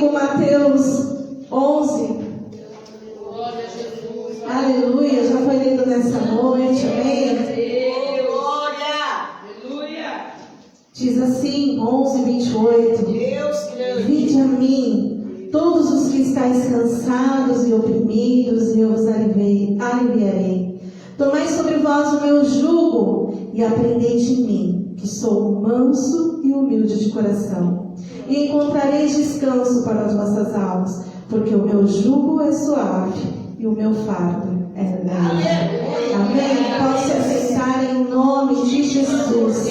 comigo Mateus 11. Glória a Jesus. Aleluia, já foi lido nessa noite, amém? Glória. Aleluia. Diz assim, 11:28. Deus que Deus. Vinde a mim, todos os que estáis cansados e oprimidos, e eu vos aliviarei. Tomai sobre vós o meu jugo e aprendei de mim, que sou manso e humilde de coração. E encontrareis descanso para as vossas almas, porque o meu jugo é suave e o meu fardo é leve. Amém? Pode se aceitar em nome de Jesus.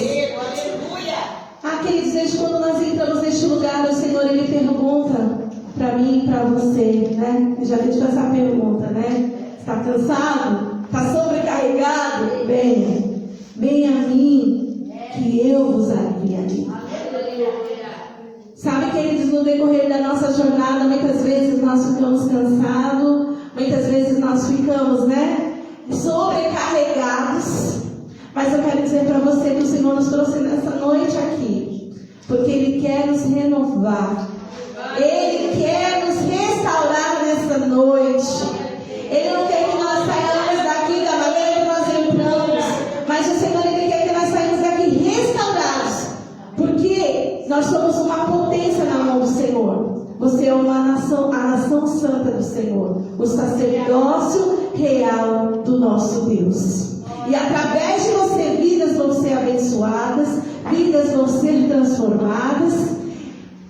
Queridos, desde quando nós entramos neste lugar, o Senhor, Ele pergunta para mim e para você, né? Eu já fiz essa pergunta, né? Está cansado? Está sobrecarregado? Venha a mim, que eu vos aliviarei. Sabe, queridos, no decorrer da nossa jornada, muitas vezes nós ficamos cansados, muitas vezes nós ficamos, né? Sobrecarregados. Mas eu quero dizer para você que o Senhor nos trouxe nessa noite aqui, porque Ele quer nos renovar. Ele quer nos restaurar nessa noite. Ele não quer que nós saiamos daqui da maneira que nós entramos, mas o Senhor, Ele quer que nós saímos daqui restaurados, porque nós somos uma potência na mão do Senhor. Você é uma nação, a nação santa do Senhor, o sacerdócio real do nosso Deus. E através de você, vidas vão ser abençoadas, vidas vão ser transformadas.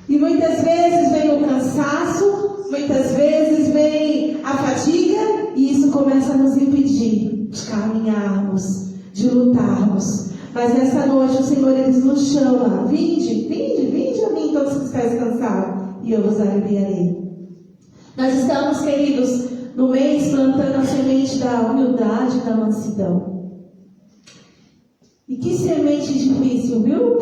E muitas vezes vem o cansaço, muitas vezes vem a fadiga, e isso começa a nos impedir de caminharmos, de lutarmos. Mas nessa noite o Senhor, Ele nos chama: vinde a mim, todos que estáis cansados, e eu vos aliviarei. Nós estamos, queridos, no mês plantando a semente da humildade e da mansidão. E que semente difícil, viu?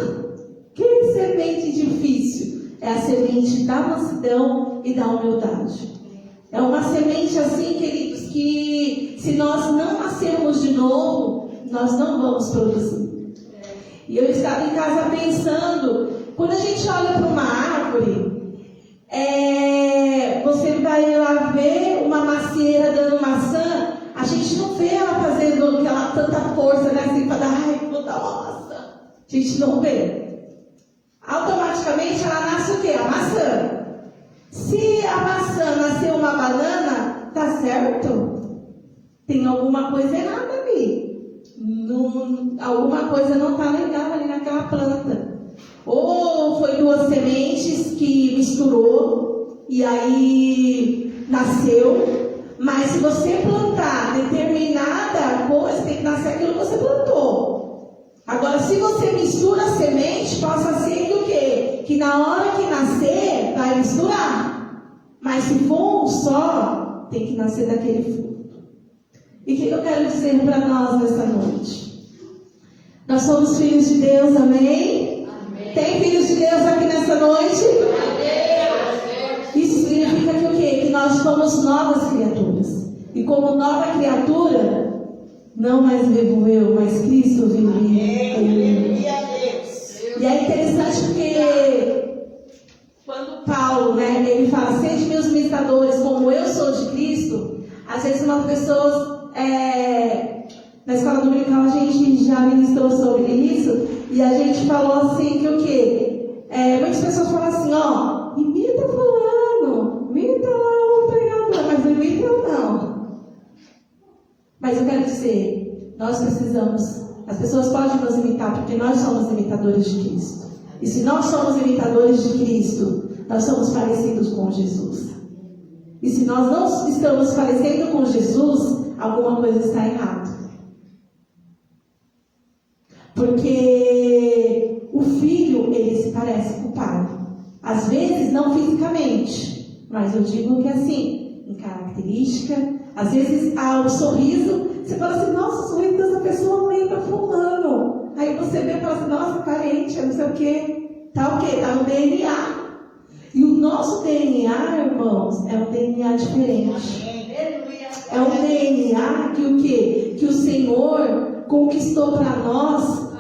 Que semente difícil é a semente da mansidão e da humildade. É uma semente assim, queridos, que se nós não nascermos de novo, nós não vamos produzir. E eu estava em casa pensando, quando a gente olha para uma árvore, você vai lá ver uma macieira dando maçã, a gente não vê ela fazendo aquela tanta força, né, assim, para dar, vou dar uma maçã. A gente não vê. Automaticamente ela nasce o quê? A maçã. Se a maçã nascer uma banana, tá certo? Tem alguma coisa errada ali. Alguma coisa não tá legal ali naquela planta. Ou foi duas sementes que misturou e aí nasceu. Mas se você plantar determinada coisa, tem que nascer aquilo que você plantou. Agora, se você mistura a semente, possa ser que o quê? Que na hora que nascer, vai misturar. Mas se for um só, tem que nascer daquele fruto. E o que eu quero dizer para nós nessa noite? Nós somos filhos de Deus, amém? Amém. Tem filhos de Deus aqui nessa noite? Amém. Isso significa que o quê? Que nós somos novas criaturas. E como nova criatura, não mais vivo eu, mas Cristo vive em mim. E é interessante porque quando Paulo, né, ele fala: sede meus imitadores como eu sou de Cristo. Às vezes umas pessoas, na escola dominical a gente já ministrou sobre isso, e a gente falou assim que o quê? Muitas pessoas falam assim: ó, imita fulano, imita lá o pregador, mas não imita eu não. Mas eu quero dizer, nós precisamos, as pessoas podem nos imitar porque nós somos imitadores de Cristo. E se nós somos imitadores de Cristo, nós somos parecidos com Jesus. E se nós não estamos parecendo com Jesus, alguma coisa está errada. Porque o filho, ele se parece com o pai. Às vezes, não fisicamente, mas eu digo que assim, em característica. Às vezes, o sorriso, você fala assim: nossa, o sorriso dessa pessoa lembra fulano. Aí você vê e fala assim: nossa, parente, não sei o quê. Tá o quê? Tá no DNA. E o nosso DNA, irmãos, é um DNA diferente. É um DNA que o quê? Que o Senhor conquistou para nós,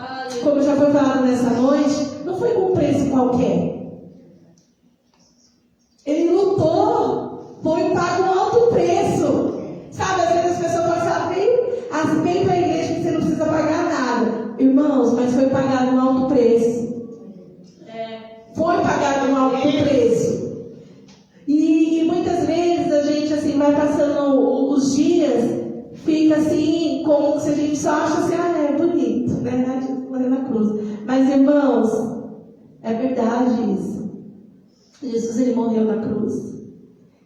como já foi falado nessa noite, não foi com um preço qualquer. Ele lutou, foi pago um alto preço. Sabe, às vezes as pessoas falam assim, vem para a igreja que você não precisa pagar nada. Irmãos, mas foi pagado um alto preço. Foi pagado um alto preço. E muitas vezes a gente assim vai passando os dias, fica assim, como se a gente só acha assim, é bonito, né? Morrer na cruz. Mas irmãos, é verdade isso. Jesus, ele morreu na cruz.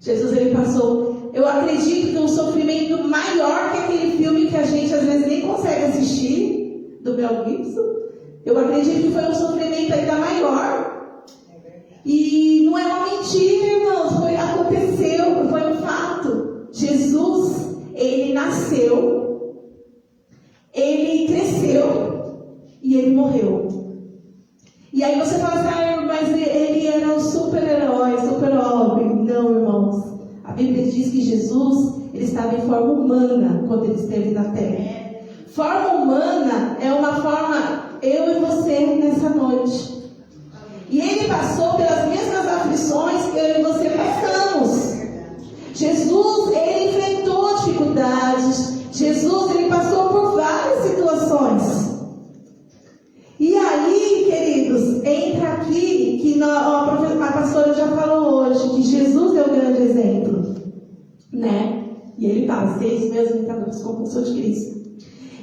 Jesus, ele passou. Eu acredito que um sofrimento maior que aquele filme que a gente às vezes nem consegue assistir, do Mel Gibson. Eu acredito que foi um sofrimento ainda maior. E não é uma mentira, irmãos. Aconteceu, foi um fato. Jesus, ele nasceu, ele cresceu e ele morreu. E aí você fala assim, mas ele era um super-herói, super-homem. Não, irmãos. A Bíblia diz que Jesus, ele estava em forma humana quando ele esteve na terra. Forma humana é uma forma, eu e você nessa noite. E ele passou pelas mesmas aflições que eu e você passamos. Jesus, ele enfrentou dificuldades. Jesus, ele passou por várias situações. E aí, queridos, entra aqui que a pastora já falou hoje que Jesus é o grande exemplo, né? E ele passa, eles mesmos imitadores como pessoa de Cristo.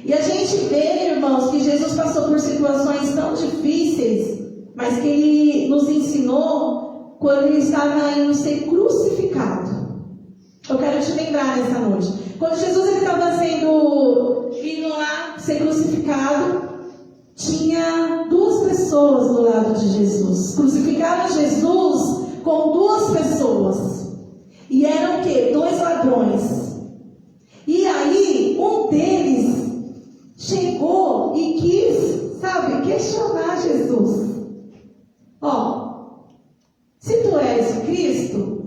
E a gente vê, irmãos, que Jesus passou por situações tão difíceis, mas que ele nos ensinou quando ele estava indo ser crucificado. Eu quero te lembrar nessa noite. Quando Jesus ele estava indo lá ser crucificado, tinha duas pessoas do lado de Jesus. Crucificaram Jesus com duas pessoas. E eram o quê? 2 ladrões. E aí, um deles chegou e quis, questionar Jesus. Se tu és o Cristo,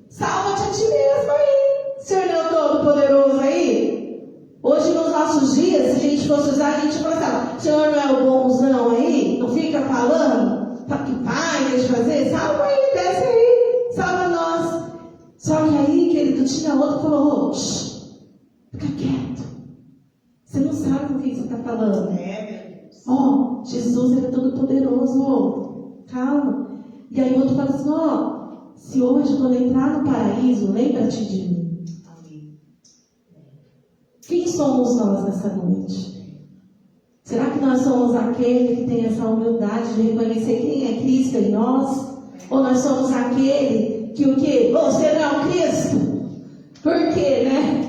salva-te a ti mesmo aí. Senhor não é todo-poderoso aí? Hoje, nos nossos dias, se a gente fosse usar, a gente fala, o Senhor não é o bonzão aí? Não fica falando? Tá que pai, deixa eu fazer? Salva aí, desce aí, salva nós. Só que aí, querido, tinha outro que falou, fica quieto. Você não sabe com quem você está falando. Jesus é todo poderoso. Calma. E aí o outro fala assim, se hoje quando entrar no paraíso, lembra-te de mim. Quem somos nós nessa noite? Será que nós somos aquele que tem essa humildade de reconhecer quem é Cristo em nós? Ou nós somos aquele que o quê? Você não é o Cristo? Por quê, né?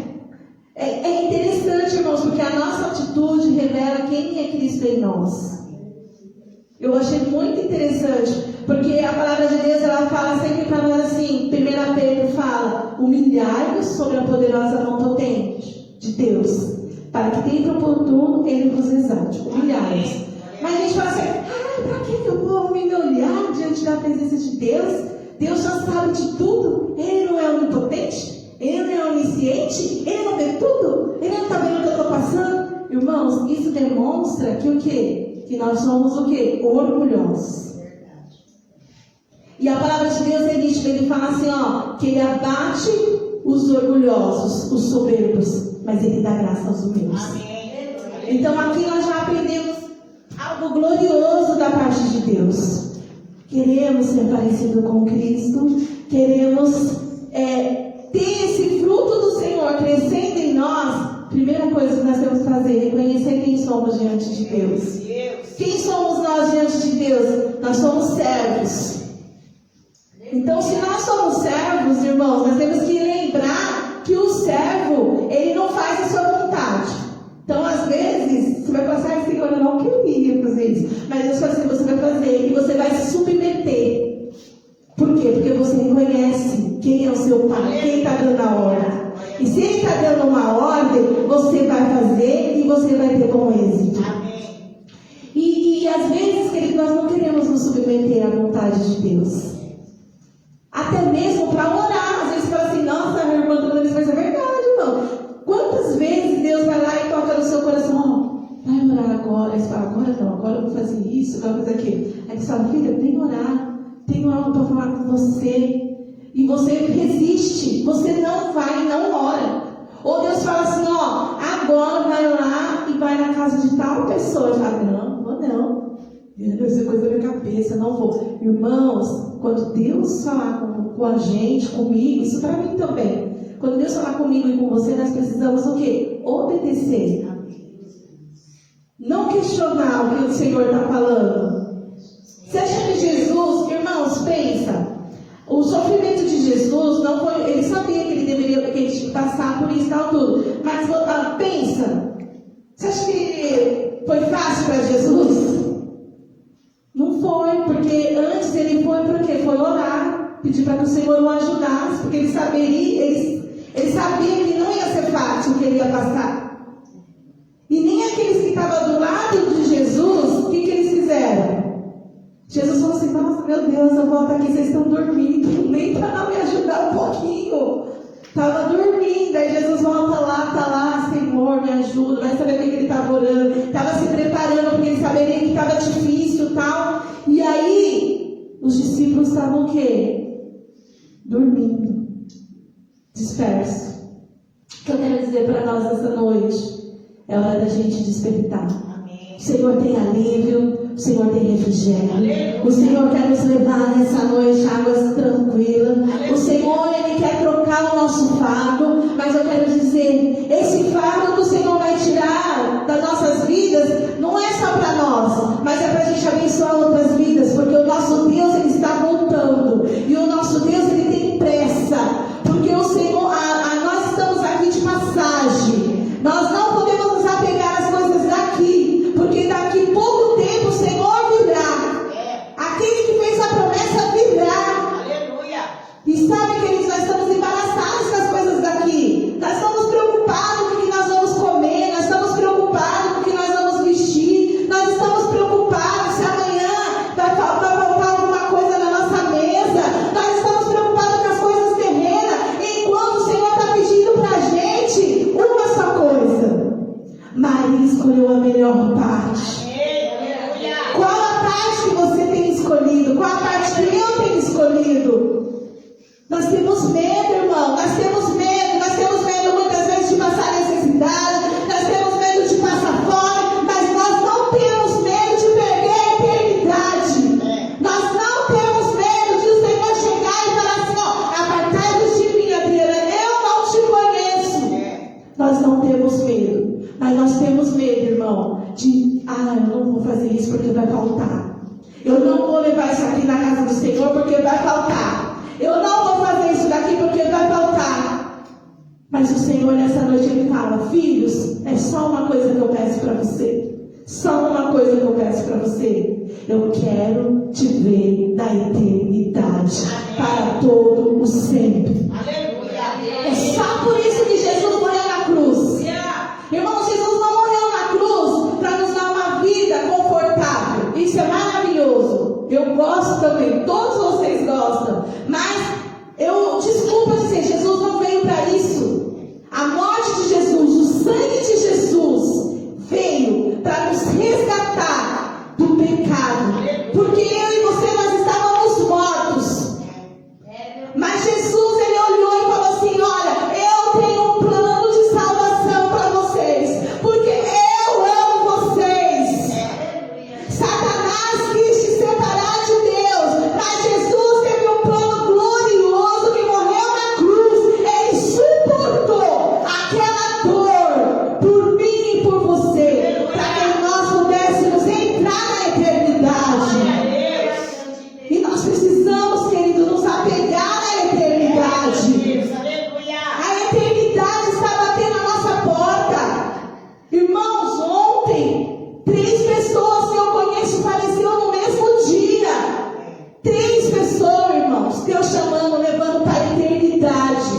É interessante, irmãos, porque a nossa atitude revela quem é Cristo em nós. Eu achei muito interessante, porque a palavra de Deus, ela fala sempre para nós assim, 1 Pedro fala, humilhai-vos sobre a poderosa mão potente de Deus, para que tempo oportuno Ele vos exalte. Humilhai-vos. Mas a gente fala assim, para que eu vou me humilhar diante da presença de Deus? Deus já sabe de tudo, Ele não é onipotente? Ele não é onisciente? Ele não vê tudo? Ele não está vendo o que eu estou passando? Irmãos, isso demonstra que o quê? Que nós somos o quê? Orgulhosos. E a palavra de Deus é nítida, ele fala assim, que ele abate os orgulhosos, os soberbos, mas ele dá graça aos humildes. Amém. Então aqui nós já aprendemos algo glorioso da parte de Deus. Queremos ser parecidos com Cristo, queremos ter esse fruto do Senhor crescendo em nós. Primeira coisa que nós temos que fazer é reconhecer quem somos diante de Deus. Quem somos nós diante de Deus? Nós somos servos. Então, se nós somos servos, irmãos, nós temos que lembrar que o servo, ele não faz a sua vontade. Então, às vezes, você vai passar assim, eu não queria fazer isso. Mas Deus fala assim, você vai fazer e você vai se submeter. Por quê? Porque você reconhece quem é o seu pai, quem está dando a ordem. E se ele está dando uma ordem, você vai fazer e você vai ter bom êxito. E às vezes, querido, nós não queremos nos submeter à vontade de Deus. Até mesmo para orar. Às vezes você fala assim, nossa, minha irmã, toda vez, mas é verdade, irmão. Quantas vezes Deus vai lá e toca no seu coração, vai orar agora. Aí você fala, agora não, agora eu vou fazer isso, agora eu vou fazer aquilo. Aí você fala, filha, tem que orar para falar com você. e você resiste, você não vai, não ora. Ou Deus fala assim, ó, agora vai lá e vai na casa de tal pessoa. Já, não, vou não. Isso é coisa da minha cabeça, não vou. Irmãos, quando Deus falar com a gente, comigo, isso para mim também. Quando Deus falar comigo e com você, nós precisamos o quê? Obedecer. Não questionar o que o Senhor está falando. Você acha que Jesus, irmãos, pensa, o sofrimento de Jesus não foi, ele sabia que ele deveria, que ele tinha que passar por isso e tal tudo, mas pensa, você acha que foi fácil para Jesus? Não foi, porque antes ele foi para quê? Foi orar, pedir para que o Senhor o ajudasse, porque ele sabia que não ia ser fácil o que ele ia passar. E nem aqueles que estavam do lado de Jesus, o que eles fizeram? Jesus falou assim, nossa, meu Deus, eu volto aqui, vocês estão dormindo, nem para me ajudar um pouquinho. Estava dormindo, aí Jesus volta lá, tá lá, Senhor, me ajuda, vai saber o que ele estava orando, estava se preparando, porque ele saberia que estava difícil e tal. E aí, os discípulos estavam o quê? Dormindo, dispersos. O que eu quero dizer para nós essa noite? É hora da gente despertar. Amém. O Senhor tem alívio, o Senhor tem refrigério. Amém. O Senhor quer nos levar nessa noite a águas tranquilas. Amém. O Senhor, Ele quer trocar o nosso fardo. Mas eu quero dizer, esse fardo que o Senhor vai tirar das nossas vidas, não é só para nós, mas é para a gente abençoar outras vidas. Porque o nosso Deus, Ele está voltando. E o nosso Deus, Ele tem pressa. Porque o Senhor, nós estamos aqui de passagem. Nós não podemos nos apegar às coisas daqui, porque daqui pouco tempo o Senhor virá. Aquele que fez a promessa virá. Aleluia. E sabe, queridos, nós estamos embaraçados com as coisas daqui. Nós estamos preocupados com o que nós vamos comer, nós estamos preocupados com o que nós vamos vestir, nós estamos preocupados se amanhã vai faltar alguma coisa na nossa mesa, nós estamos preocupados com as coisas terrenas, enquanto o Senhor está pedindo para a gente uma só coisa. Maria escolheu a melhor parte. Qual a parte que você tem escolhido? Qual a parte que eu tenho escolhido? Nós temos medo, irmão. Nós temos medo muitas vezes de passar necessidade. Nós temos medo de passar fome. Mas nós não temos medo de perder a eternidade. Nós não temos medo de o Senhor chegar e falar assim, ó, apartai-vos de mim, Adriana, eu não te conheço. Nós não temos medo. Mas nós temos medo, irmão, de, eu não vou fazer isso porque vai faltar. Eu não vou levar isso aqui na casa do Senhor porque vai faltar. Eu não vou fazer isso daqui porque vai faltar. Mas o Senhor nessa noite Ele fala, filhos, é só uma coisa que eu peço para você. Só uma coisa que eu peço para você. Eu quero te ver na eternidade. Amém. Para todo o sempre. Aleluia. É só por isso que Jesus morreu na cruz. Irmãos, Jesus não morreu na cruz para nos dar uma vida confortável. Isso é maravilhoso. Eu gosto também, todos vocês gostam. Mas desculpa dizer, Jesus não veio para isso. A morte de Jesus, o sangue de Jesus veio para nos resgatar do pecado. Porque eu e você, nós estávamos mortos. Mas Jesus, Ele olhou e falou assim, olha, eu tenho um plano de salvação para vocês, porque eu amo vocês. Satanás quis te separar de Deus, mas Jesus teve um plano glorioso que morreu na cruz. Ele suportou aquela dor por mim e por você, para que nós pudéssemos entrar na eternidade. E nós precisamos, querido, nos apegar à eternidade. A eternidade está batendo na nossa porta. Irmãos, ontem 3 pessoas que eu conheço faleceram no mesmo dia. 3 pessoas, irmãos, Deus chamando, levando para a eternidade.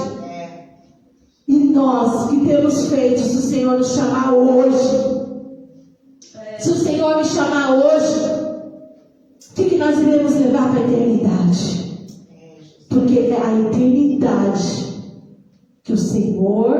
E nós, que temos feito, se o Senhor nos chamar hoje, se o Senhor me chamar hoje, o que nós iremos levar para a eternidade? Porque é a eternidade que o Senhor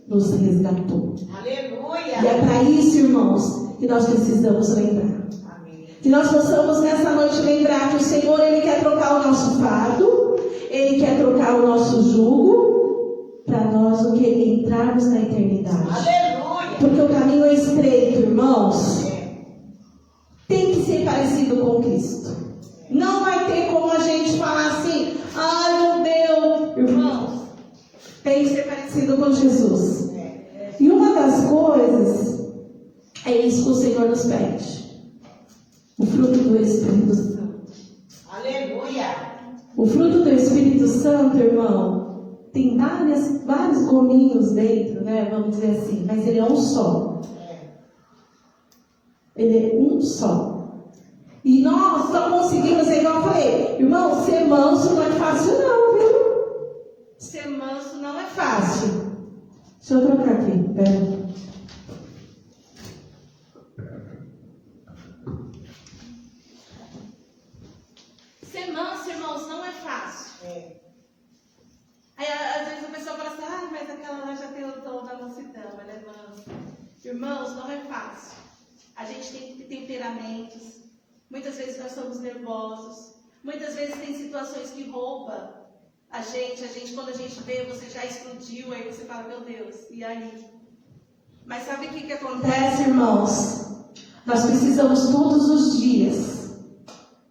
nos resgatou. Aleluia! E é para isso, irmãos, que nós precisamos lembrar. Amém. Que nós possamos nessa noite lembrar que o Senhor, Ele quer trocar o nosso fardo. Ele quer trocar o nosso jugo para nós o que? Entrarmos na eternidade. Aleluia. Porque o caminho é estreito, irmãos. Tem que ser parecido com Cristo. Não vai ter como a gente falar assim, ai meu Deus, irmãos. Tem que ser parecido com Jesus. E uma das coisas é isso que o Senhor nos pede. O fruto do Espírito Santo. Aleluia. O fruto do Espírito Santo, irmão, tem vários gominhos dentro, né? Vamos dizer assim, mas ele é um só. Ele é um só. E nós só conseguimos, igual eu falei, irmão, ser manso não é fácil não, viu? Ser manso não é fácil. Deixa eu trocar aqui, pera. Ser manso, irmãos, não é fácil. Aí, às vezes a pessoa fala assim, mas aquela lá já tem o dom da mansidão, ela é mansa. Irmãos, não é fácil. A gente tem temperamentos. Muitas vezes nós somos nervosos. Muitas vezes tem situações que roubam a gente, quando a gente vê, você já explodiu, aí você fala, meu Deus, e aí? Mas sabe o que acontece, irmãos? Nós precisamos todos os dias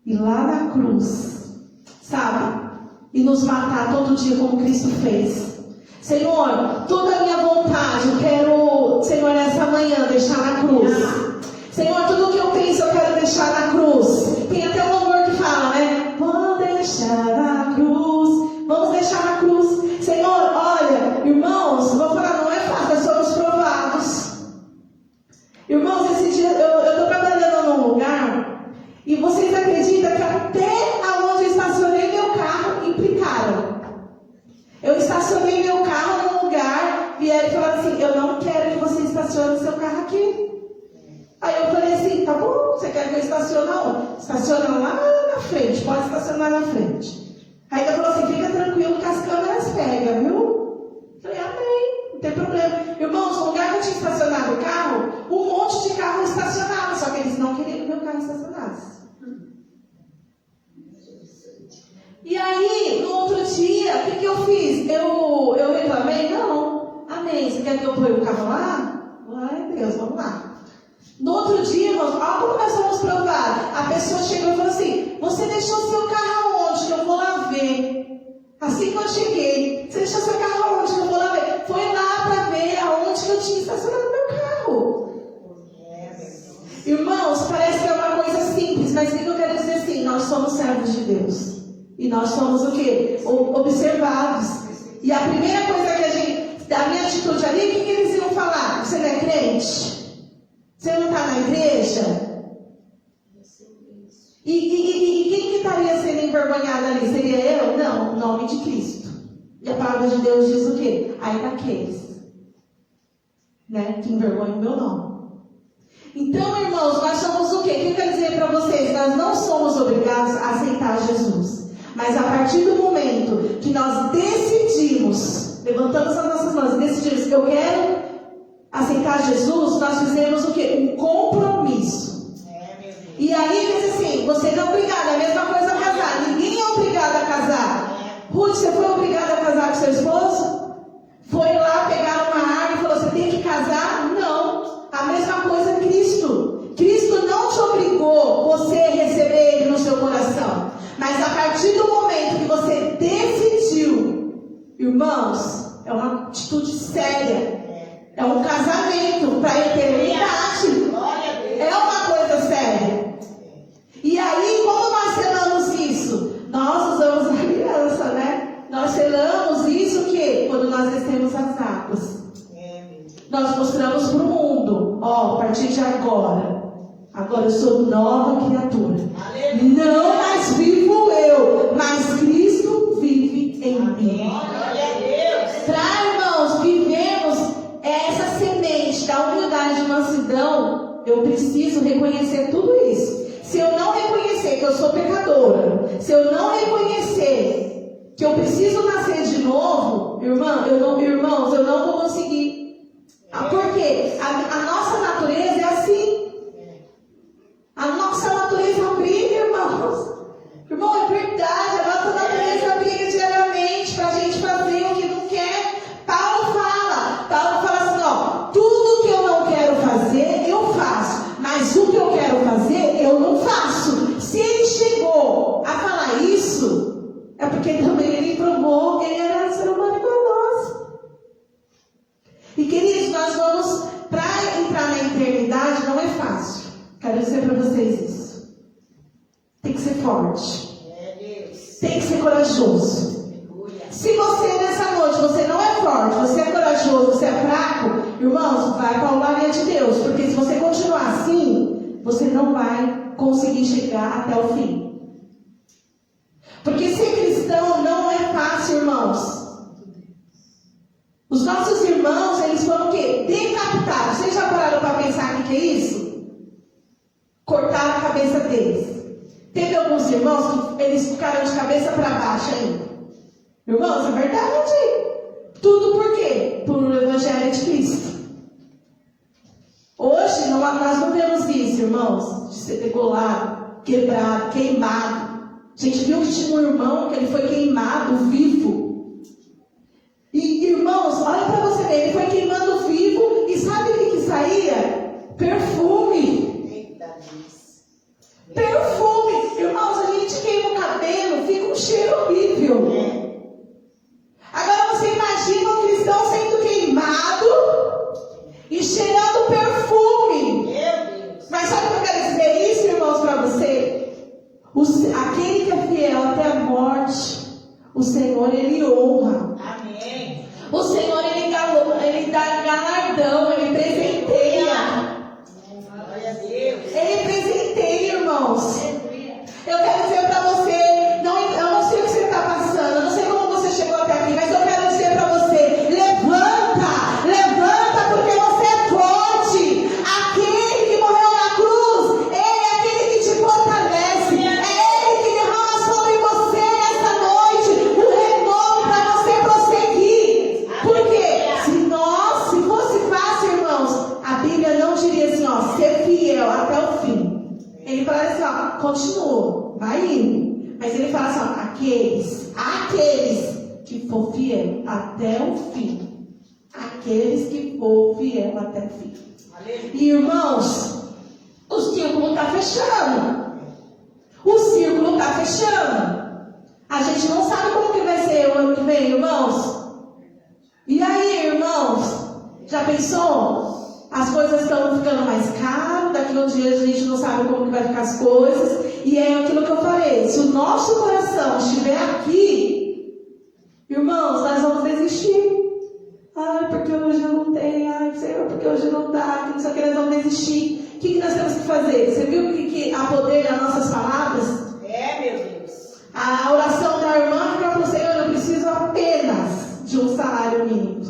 ir lá na cruz, sabe? E nos matar todo dia como Cristo fez. Senhor, toda a minha vontade eu quero, Senhor, nessa manhã deixar na cruz. Senhor, tudo que eu penso eu quero deixar na cruz. Tem até um louvor que fala, né? Vou deixar na cruz. Vamos deixar na cruz. Senhor, olha, irmãos, vou falar, não é fácil, nós somos provados. Irmãos, esse dia eu estou trabalhando num lugar e vocês acreditam que até aonde eu estacionei meu carro implicaram. Eu estacionei meu carro num lugar, vieram e falaram assim, eu não quero que você estacione seu carro aqui. Aí eu falei assim, tá bom, você quer que eu estacione onde? Estaciona lá na frente, pode estacionar na frente. Aí ele falou assim, fica tranquilo que as câmeras pegam, viu? Eu falei, amém, não tem problema. Irmãos, no lugar que eu tinha estacionado o carro, um monte de carro estacionava, só que eles não queriam que meu carro estacionasse. E aí, no outro dia, o que eu fiz? Eu reclamei? Não. Amém, você quer que eu ponha o carro lá? Glória a Deus, vamos lá. No outro dia, irmãos, olha como nós vamos provar. A pessoa chegou e falou assim, você deixou seu carro aonde? Que eu vou lá ver. Assim que eu cheguei, você deixou seu carro aonde? Que eu vou lá ver. Foi lá para ver aonde que eu tinha estacionado meu carro. Irmãos, parece que é uma coisa simples, mas o que eu quero dizer assim, nós somos servos de Deus. E nós somos o quê? Observados. E a primeira coisa que a gente, da minha atitude ali, o que eles iam falar? Você não é crente? Você não está na igreja? E quem que estaria sendo envergonhado ali? Seria eu? Não, o nome de Cristo. E a palavra de Deus diz o quê? Ai daqueles, né, que envergonham o meu nome. Então, irmãos, nós somos o quê? O que eu quero dizer para vocês? Nós não somos obrigados a aceitar Jesus. Mas a partir do momento que nós decidimos, levantamos as nossas mãos e decidimos que eu quero aceitar Jesus, nós fizemos o quê? Um compromisso. E aí diz assim, você não é obrigado, é a mesma coisa a casar. Ninguém é obrigado a casar. Ruth, você foi obrigada a casar com seu esposo? Foi lá pegar uma árvore e falou, você tem que casar? Não. A mesma coisa Cristo. Cristo não te obrigou você a receber Ele no seu coração. Mas a partir do momento que você decidiu, irmãos, é uma atitude séria. É um casamento para a eternidade. É uma coisa séria. E aí, como nós selamos isso? Nós usamos a aliança, né? Nós selamos isso que quando nós descemos as águas. Nós mostramos para o mundo, ó, a partir de agora eu sou nova criatura. Não mais vivo eu, mas Cristo vive em mim. Para, irmãos, vivemos essa semente da humildade e mansidão, eu preciso reconhecer tudo isso. Se eu não reconhecer que eu sou pecadora, se eu não reconhecer que eu preciso nascer de novo, irmãos, eu não vou conseguir. Por quê? A nossa natureza é assim. A nossa natureza briga, irmãos. Irmão, é verdade, a nossa natureza briga diariamente. disso, é porque também ele provou que ele era ser humano igual a nós. E queridos, nós vamos, para entrar na eternidade, não é fácil. Quero dizer para vocês isso. Tem que ser forte. Tem que ser corajoso. Se você nessa noite, você não é forte, você é corajoso, você é fraco, irmãos, vai para o glória de Deus. Porque se você continuar assim, você não vai conseguir chegar até o fim. Porque ser cristão não é fácil, irmãos. Os nossos irmãos, eles foram o quê? Decapitados. Vocês já pararam para pensar o que é isso? Cortaram a cabeça deles. Teve alguns irmãos que eles ficaram de cabeça para baixo ainda. Irmãos, é verdade. Tudo por quê? Por o Evangelho de Cristo. Hoje, nós não vemos isso, irmãos, de ser degolado, quebrado, queimado. A gente viu que tinha um irmão que ele foi queimado vivo. E, irmãos, olha para você ver, ele foi queimando vivo e sabe o que saía? Perfume. Perfume. Irmãos, a gente queima o cabelo, fica um cheiro horrível. Agora você imagina um cristão sendo queimado e cheirando perfume. Mas sabe o que eu quero dizer isso, irmãos, para você? Aquele que é fiel até a morte, o Senhor, Ele honra. Amém. O Senhor, Ele dá galardão, Ele presenteia. Glória a Deus. Ele presenteia, irmãos. Eu quero dizer para você, eu não sei o que você está passando, eu não sei como você chegou até aqui, mas eu quero dizer para você, levanta, porque você é forte. Aquele que morreu na cruz, Ele é aquele que te fortalece, é Ele que derrama sobre você nessa noite o renovo para você prosseguir. Porque se fosse fácil, irmãos, a Bíblia não diria assim, ó, ser fiel até o fim. Ele fala assim, ó, continua, vai indo. Mas ele fala assim, ó, aqueles que for fiel até o fim. Aqueles que for fiel até o fim. E irmãos, o círculo está fechando. O círculo está fechando. A gente não sabe como que vai ser o ano que vem, irmãos. E aí, irmãos, já pensou? As coisas estão ficando mais caras, daqui a um dia a gente não sabe como que vai ficar as coisas. E é aquilo que eu falei, se o nosso coração estiver aqui, irmãos, nós vamos desistir. Ai, porque hoje eu não tenho, ai, Senhor, porque hoje não dá, que não sei o que, nós vamos desistir. O que nós temos que fazer? Você viu que há poder nas nossas palavras? Meu Deus. A oração da irmã que ela falou, Senhor, eu preciso apenas de um salário mínimo.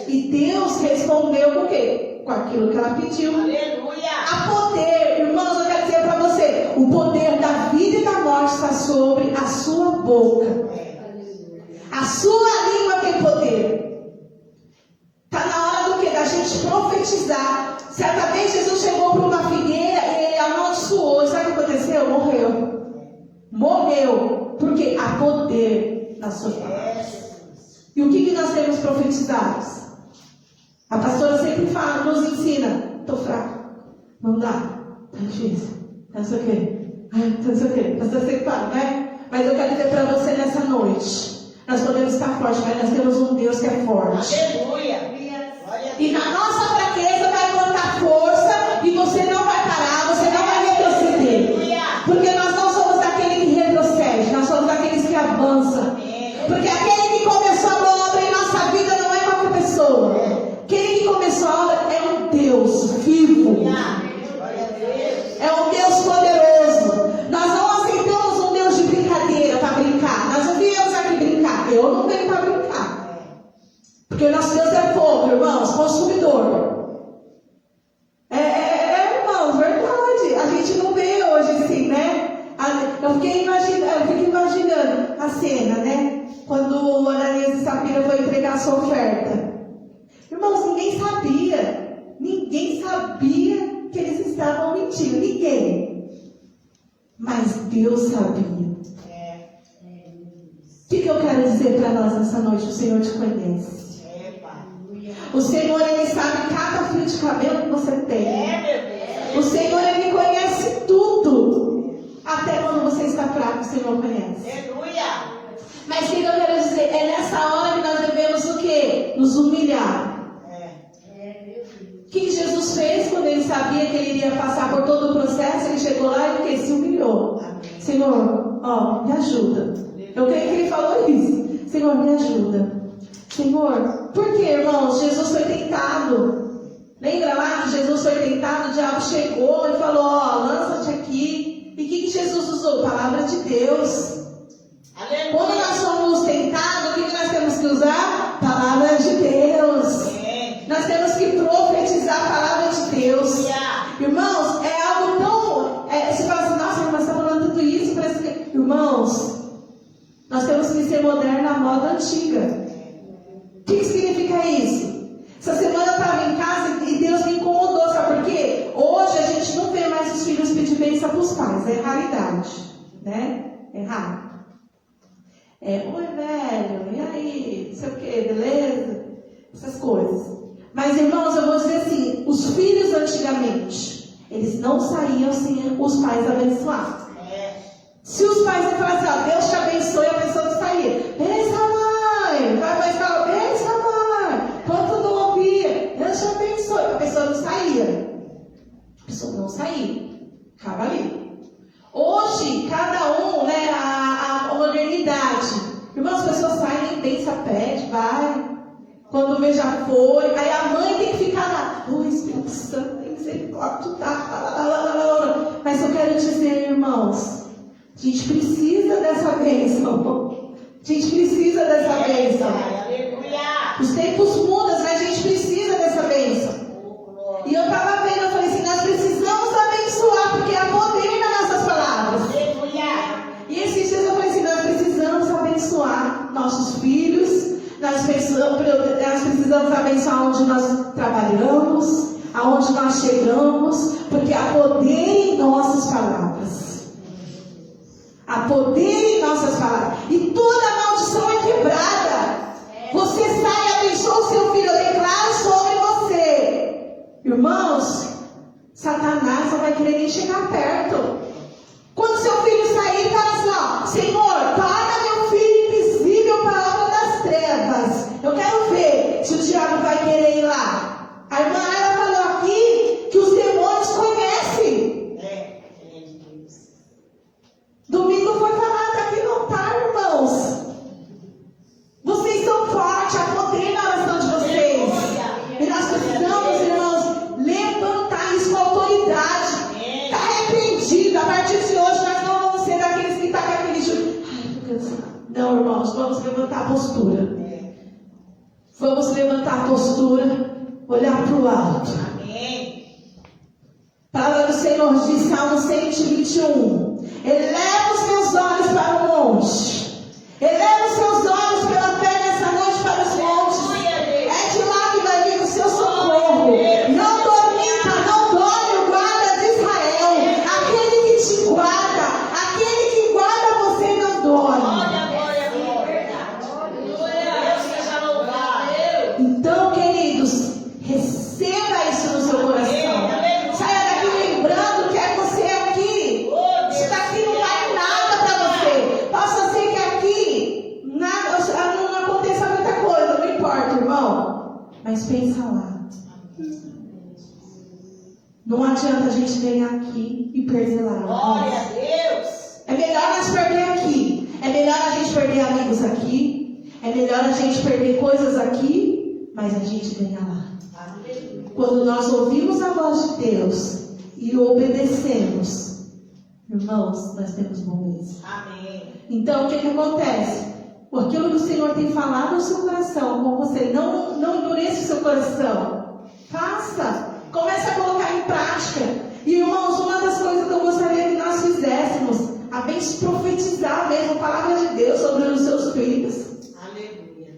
E Deus respondeu com o quê? Com aquilo que ela pediu. Aleluia. A poder, irmãos, eu quero dizer para você, o poder da vida e da morte está sobre a sua boca. A sua língua tem poder. Está na hora do quê? Da gente profetizar. Certa vez Jesus chegou para uma figueira e ele amaldiçoou. Sabe o que aconteceu? Morreu. Porque há poder nas suas palavras. E o que nós temos profetizado? A pastora sempre fala, nos ensina, estou fraco, não dá, tá difícil, não sei o quê, não sei o quê, pastor sempre fala, né? Mas eu quero dizer para você nessa noite, nós podemos estar fortes, mas nós temos um Deus que é forte. Aleluia. E na nossa fraqueza vai plantar força e você não vai parar, você não vai retroceder. Porque nós não somos daquele que retrocede, nós somos daqueles que avançam. Porque aquele que começou a obra em nossa vida não é qualquer pessoa. Aquele que começou a obra é um Deus vivo. É um Deus poderoso. Nós não aceitamos um Deus de brincadeira para brincar. Nós não viemos aqui brincar. Eu não venho para brincar. Porque o nosso Deus é fogo, irmãos, consumidor. Irmãos, verdade. A gente não vê hoje assim, né? Eu fico imaginando a cena, né? Quando Ananias e Safira foi entregar a sua oferta. Irmãos, ninguém sabia que eles estavam mentindo, ninguém. Mas Deus sabia. O que eu quero dizer para nós nessa noite? O Senhor te conhece. O Senhor, Ele sabe cada fio de cabelo que você tem. O Senhor, Ele conhece tudo. Até quando você está fraca, o Senhor conhece. Aleluia. Mas o que eu quero dizer? É nessa hora que nós devemos o quê? Nos humilhar. O que Jesus fez quando ele sabia que ele iria passar por todo o processo? Ele chegou lá e se humilhou. Senhor, ó, me ajuda. Eu creio que ele falou isso. Senhor, me ajuda. Senhor, por que, irmãos? Jesus foi tentado. Lembra lá que Jesus foi tentado? O diabo chegou e falou, ó, lança-te aqui. E o que Jesus usou? Palavra de Deus. Aleluia. Quando nós somos tentados, o que nós temos que usar? Palavra de Deus. Nós temos que profetizar a palavra de Deus. Irmãos, é algo tão... você fala assim, nossa, mas você está falando tudo isso, parece que... Irmãos, nós temos que ser modernos na moda antiga. O que significa isso? Essa semana eu estava em casa e Deus me incomodou, sabe por quê? Hoje a gente não vê mais os filhos pedir bênção para os pais, é raridade, né? É raro. Oi velho, e aí? Não sei o que, beleza? Essas coisas. Mas irmãos, eu vou dizer assim, os filhos antigamente, eles não saíam sem os pais abençoar. Se os pais falassem, ó, Deus te abençoe, a pessoa não saía. Benção, mãe! Vai mais falar, benção, mãe! Quanto não ouvia, Deus te abençoe. A pessoa não saía. A pessoa não saía. Ficava ali. Hoje, cada um, né, a modernidade. Irmãos, as pessoas saem, nem pensa, pede, vai. Quando vê já foi. Aí a mãe tem que ficar lá. O Espírito Santo tem que ser forte, tá? Mas eu quero dizer, irmãos, a gente precisa dessa bênção. A gente precisa dessa bênção. Os tempos mudam, mas a gente precisa dessa bênção. E eu estava vendo, eu falei assim, nós precisamos abençoar, porque há poder nas nossas palavras. E esses dias eu falei assim, nós precisamos abençoar nossos filhos, nós precisamos abençoar onde nós trabalhamos, aonde nós chegamos, porque há poder em nossas palavras. Há poder em nossas palavras. E toda maldição é quebrada. Você sai e abençoa o seu filho. Eu declaro sobre você. Irmãos, Satanás não vai querer nem chegar perto. Quando seu filho sair, fala assim, ó, Senhor, torna meu filho invisível para a obra das trevas. Eu quero ver se o diabo vai querer ir lá. A irmã ela falou aqui que os demônios conhecem. Domingo foi falado aqui no altar, irmãos. Vocês são fortes, há poder na oração de vocês. E nós precisamos, irmãos, levantar isso com autoridade. Está repreendido. A partir de hoje nós não vamos ser daqueles que estão com aquele juro. Ai, estou cansado. Não, irmãos, vamos levantar a postura. Vamos levantar a postura, olhar para o alto. A palavra do Senhor diz, Salmo 121. Eleva os meus olhos para o monte. Eleva os seus olhos pela fé nessa noite para os montes. É de lá que vai vir o seu socorro. Não dormita, não dorme o guarda de Israel. Aquele que te guarda, aquele que guarda você não dorme. Então, queridos, receba isso no seu coração. Saia daqui lembrando que é você aqui. Isso daqui não vale nada para você. Possa ser que aqui não aconteça muita coisa, não importa, irmão. Mas pensa lá. Não adianta a gente ganhar aqui e perder lá. Glória a Deus. É melhor nós perder aqui. É melhor a gente perder amigos aqui. É melhor a gente perder coisas aqui, mas a gente ganha lá. Quando nós ouvimos a voz de Deus e obedecemos, irmãos, nós temos bom êxito. Amém. Então, o que acontece? Aquilo que o Senhor tem falado no seu coração com você, não endureça o seu coração. Faça. Comece a colocar em prática. E, irmãos, uma das coisas que eu gostaria que nós fizéssemos, a bem profetizar mesmo a palavra de Deus sobre os seus filhos.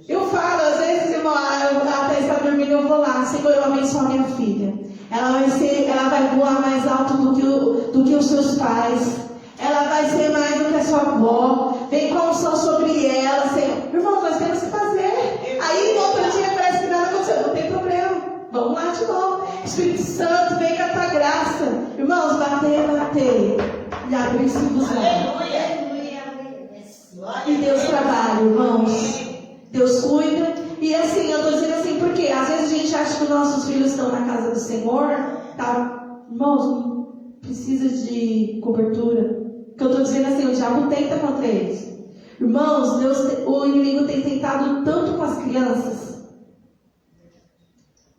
Eu falo, às vezes, irmão, ela até está dormindo, eu vou lá, Senhor, eu abençoo a minha filha. Ela vai voar mais alto do que os seus pais. Ela vai ser mais do que a sua avó. Vem com a unção sobre ela, Senhor. Irmão, nós temos que fazer. Aí, no outro dia, parece que nada aconteceu. Não tem problema. Vamos lá de novo. Espírito Santo, vem com a tua graça. Irmãos, bater. E abrir-se dos olhos. Aleluia. E Deus trabalha, irmãos. Deus cuida. E assim, eu estou dizendo assim, porque às vezes a gente acha que os nossos filhos estão na casa do Senhor, tá? Irmãos, não precisa de cobertura. O que eu estou dizendo assim, o diabo tenta contra eles. Irmãos, o inimigo tem tentado tanto com as crianças.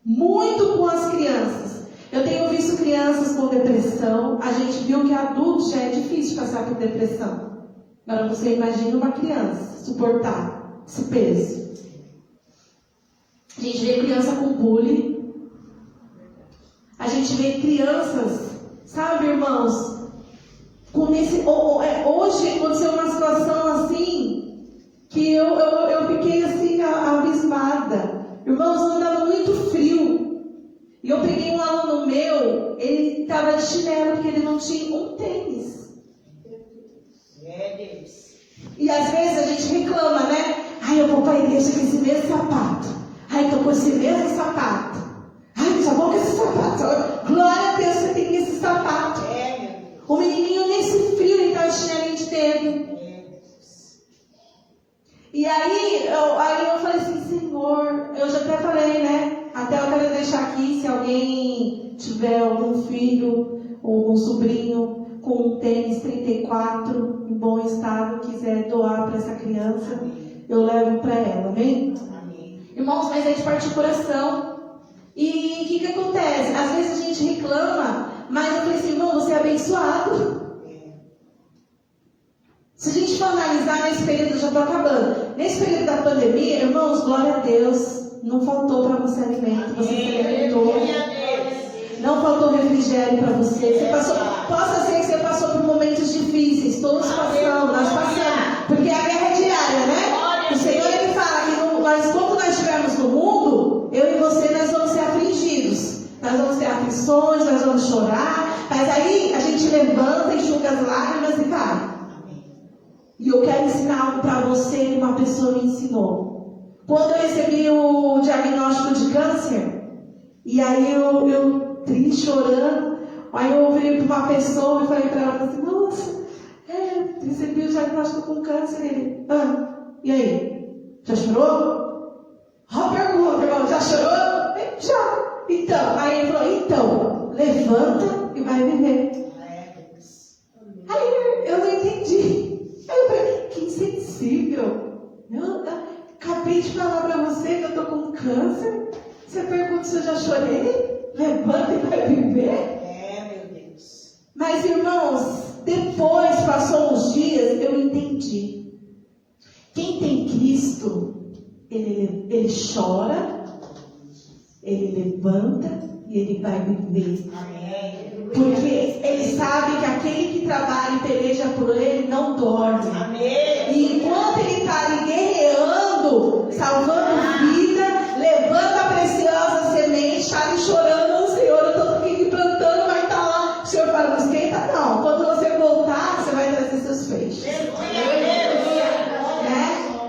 Muito com as crianças. Eu tenho visto crianças com depressão. A gente viu que adultos já é difícil passar por depressão. Agora você imagina uma criança suportar esse peso. A gente vê criança com bullying. A gente vê crianças, sabe, irmãos, hoje aconteceu uma situação assim que eu fiquei assim abismada. Irmãos, andava muito frio. E eu peguei um aluno meu, ele estava de chinelo porque ele não tinha um tênis. E às vezes a gente reclama, né? Ai, eu vou para a igreja com esse mesmo sapato. Ai, estou com esse mesmo sapato. Ai, só vou com esse sapato. Glória a Deus, você tem esse sapato. O menininho nesse frio, ele estava de chinelinho de dedo. E aí eu falei assim, Senhor, eu já até falei, né? Até eu quero deixar aqui, se alguém tiver algum filho ou um sobrinho com um tênis 34 em bom estado, quiser doar para essa criança, eu levo para ela, amém? Irmãos, mas é de partir o coração. E o que acontece? Às vezes a gente reclama, mas eu falei assim, irmão, você é abençoado. Se a gente for analisar nesse período, eu já estou acabando. Nesse período da pandemia, irmãos, glória a Deus, não faltou para você alimento, você se alimentou. Não faltou refrigério para você. Possa ser que você passou por momentos difíceis, todos passamos, nós passamos. Porque a guerra é diária, né? O Senhor ele fala que quando nós estivermos no mundo, eu e você, nós vamos ser afligidos. Nós vamos ter aflições, nós vamos chorar. Mas aí a gente levanta, enxuga as lágrimas e vai. E eu quero ensinar algo para você que uma pessoa me ensinou. Quando eu recebi o diagnóstico de câncer, e aí eu triste, chorando, aí eu ouvi para uma pessoa e falei para ela assim, nossa, recebi o diagnóstico com câncer. Ele, e aí? Já chorou? Pergunta, irmão, já chorou? Já. Então, aí ele falou, então, levanta e vai viver. Aí eu não entendi. Aí eu falei, que insensível. Eu acabei de falar para você que eu estou com câncer. Você pergunta se eu já chorei? Levanta e vai viver? Meu Deus. Mas, irmãos, depois, passou uns dias, eu entendi. Quem tem Cristo, ele chora, ele levanta e ele vai viver. Amém. Porque ele sabe que aquele que trabalha e peleja por ele não dorme. Amém. E enquanto ele está ali guerreando, salvando vida, levando a preciosa semente, está ali chorando, Senhor, eu estou aqui plantando, vai estar lá. O Senhor fala, não esquenta não. Quando você voltar, você vai trazer seus feixes.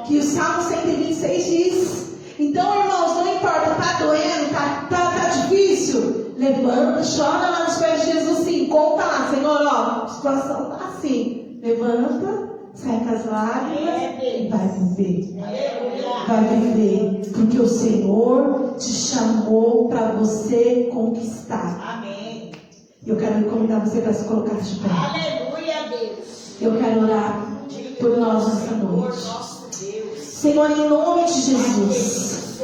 Que o Salmo 126 diz. Então, irmãos, não importa, está doendo, tá difícil. Levanta, chora lá nos pés de Jesus, sim. Conta lá, Senhor, ó, a situação está assim. Levanta, sai com as lágrimas e vai viver. Vai viver. Porque o Senhor te chamou para você conquistar. Amém. Eu quero convidar você para se colocar de pé. Aleluia, Deus. Eu quero orar por nós essa noite. Senhor, em nome de Jesus,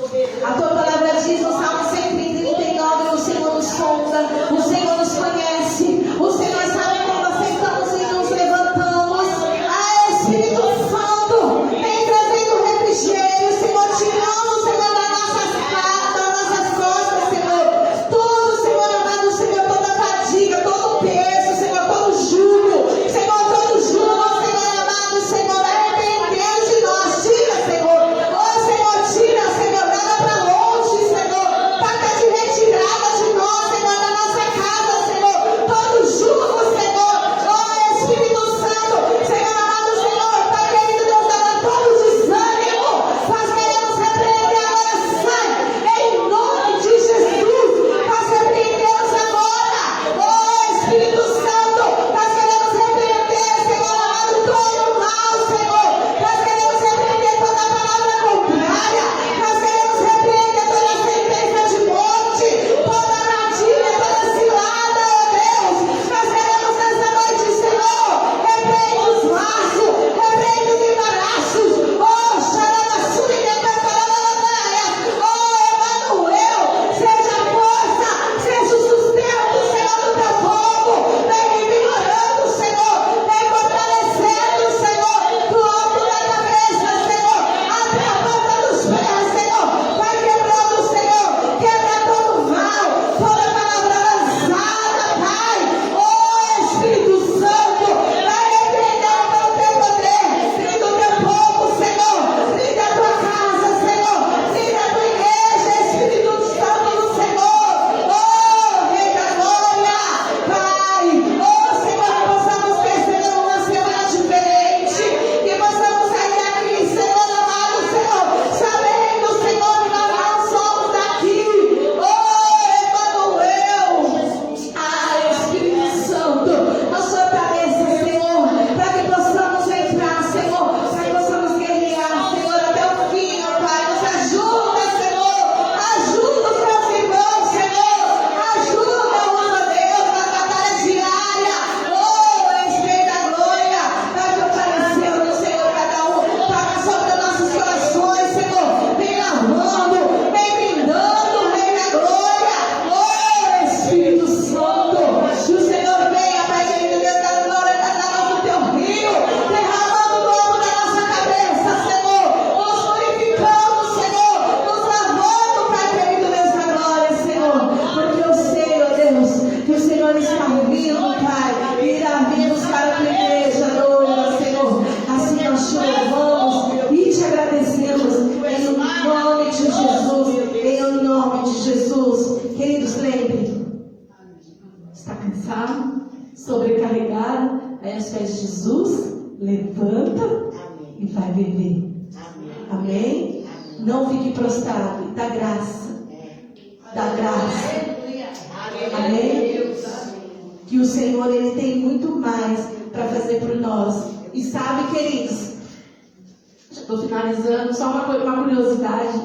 a tua palavra diz no Salmo 139, o Senhor nos sonda, o Senhor nos conhece, o Senhor sabe quando nós sentamos e nos levantamos. Espírito Santo, vem trazendo refrigério, Senhor, tirando, Senhor, das nossas costas, Senhor, todo, Senhor, amado, Senhor, toda fadiga, todo peso, Senhor, todo jugo, Senhor, Senhor, amado, Senhor, arrependendo de nós, tira, Senhor, Senhor, tira, Senhor, nada para longe, Senhor, é Jesus, levanta Amém. e vai beber. Amém. Amém? Não fique prostrado. E dá graça. Dá graça. Amém? Que o Senhor, Ele tem muito mais para fazer por nós. E sabe, queridos, já estou finalizando, só uma curiosidade.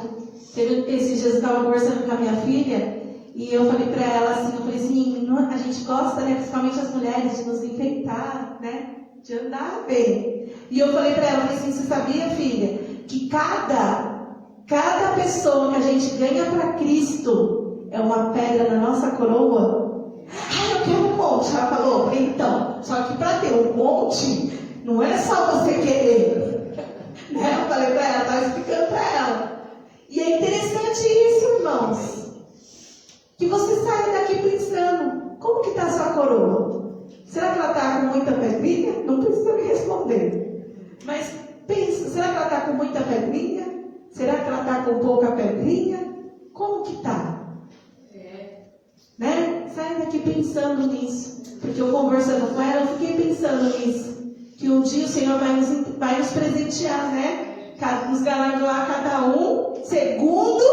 Esses dias eu estava conversando com a minha filha e eu falei para ela assim, a gente gosta, né, principalmente as mulheres, de nos enfeitar, né, de andar bem. E eu falei para ela, você sabia, filha, que cada pessoa que a gente ganha para Cristo é uma pedra na nossa coroa? Eu quero um monte. Ela falou, então, só que para ter um monte, não é só você querer. Né? Eu falei para ela, estava explicando para ela. E é interessante isso, irmãos. Que você saia daqui pensando, como que está a sua coroa? Será que ela está com muita pedrinha? Não precisa me responder. Mas pensa, será que ela está com muita pedrinha? Será que ela está com pouca pedrinha? Como que está? Né? Sai daqui pensando nisso. Porque eu conversando com ela, eu fiquei pensando nisso. Que um dia o Senhor vai nos presentear, né? Nos galardoar cada um segundo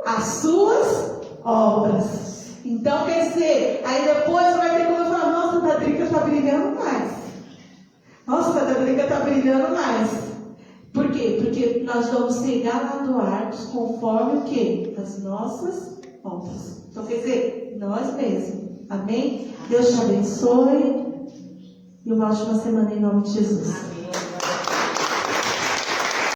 as suas obras. Então, quer dizer, aí depois vai ter como eu falar, nossa, a Tadrica está brilhando mais. Nossa, a Tadrica está brilhando mais. Por quê? Porque nós vamos ser galardoados conforme o quê? As nossas obras. Então, quer dizer, nós mesmos. Amém? Deus te abençoe. E uma ótima semana em nome de Jesus. Amém.